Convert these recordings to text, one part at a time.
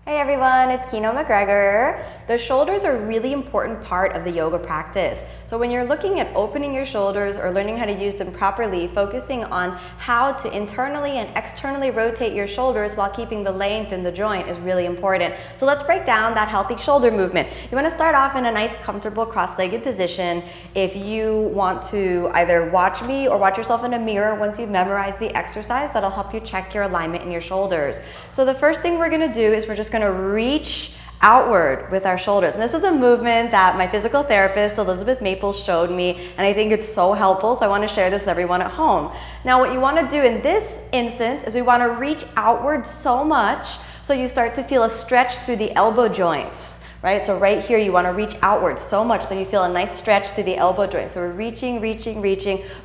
Hey everyone, it's Kino MacGregor. The shoulders are a really important part of the yoga practice. So when you're looking at opening your shoulders or learning how to use them properly, focusing on how to internally and externally rotate your shoulders while keeping the length in the joint is really important. So let's break down that healthy shoulder movement. You want to start off in a nice, comfortable, cross-legged position. If you want to either watch me or watch yourself in a mirror once you've memorized the exercise, that'll help you check your alignment in your shoulders. So the first thing we're going to do is we're just going to reach outward with our shoulders. And this is a movement that my physical therapist, Elizabeth Maples, showed me, and I think it's so helpful, so I want to share this with everyone at home. Now, what you want to do in this instance is we want to reach outward so much so you start to feel a stretch through the elbow joints. Right? So right here, you want to reach outward so much so you feel a nice stretch through the elbow joint. So we're reaching,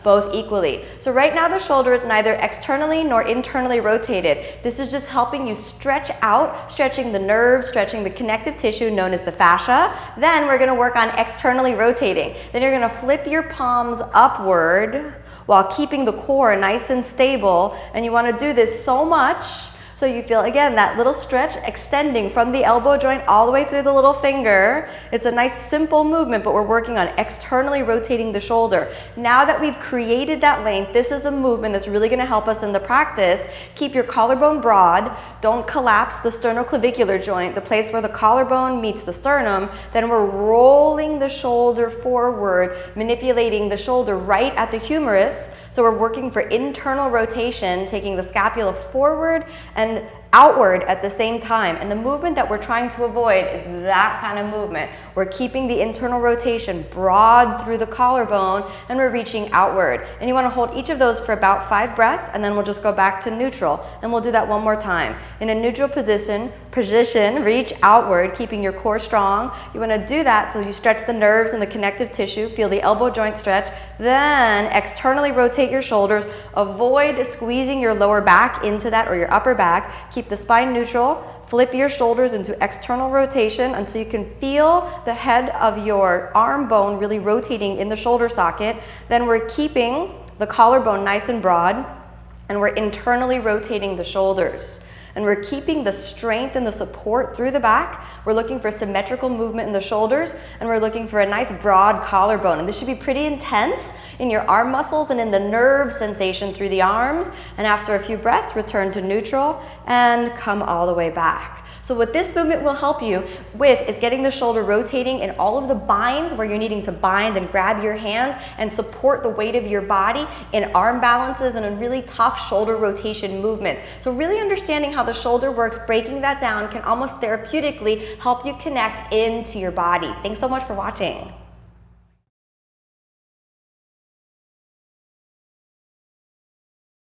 both equally. So right now the shoulder is neither externally nor internally rotated. This is just helping you stretch out, stretching the nerves, stretching the connective tissue known as the fascia. Then we're going to work on externally rotating. Then you're going to flip your palms upward while keeping the core nice and stable. And you want to do this so much so you feel, again, that little stretch extending from the elbow joint all the way through the little finger. It's a nice simple movement, but we're working on externally rotating the shoulder. Now that we've created that length, this is the movement that's really going to help us in the practice. Keep your collarbone broad. Don't collapse the sternoclavicular joint, the place where the collarbone meets the sternum. Then we're rolling the shoulder forward, manipulating the shoulder right at the humerus. So we're working for internal rotation, taking the scapula forward and outward at the same time. And the movement that we're trying to avoid is that kind of movement. We're keeping the internal rotation broad through the collarbone and we're reaching outward. And you want to hold each of those for about 5 breaths and then we'll just go back to neutral. And we'll do that one more time. In a neutral position, reach outward, keeping your core strong. You want to do that so you stretch the nerves and the connective tissue, feel the elbow joint stretch. Then externally rotate your shoulders. Avoid squeezing your lower back into that or your upper back. Keep the spine neutral. Flip your shoulders into external rotation until you can feel the head of your arm bone really rotating in the shoulder socket. Then we're keeping the collarbone nice and broad and we're internally rotating the shoulders. And we're keeping the strength and the support through the back. We're looking for symmetrical movement in the shoulders, and we're looking for a nice broad collarbone. And this should be pretty intense in your arm muscles and in the nerve sensation through the arms. And after a few breaths, return to neutral and come all the way back. So what this movement will help you with is getting the shoulder rotating in all of the binds where you're needing to bind and grab your hands and support the weight of your body in arm balances and in really tough shoulder rotation movements. So really understanding how the shoulder works, breaking that down can almost therapeutically help you connect into your body. Thanks so much for watching.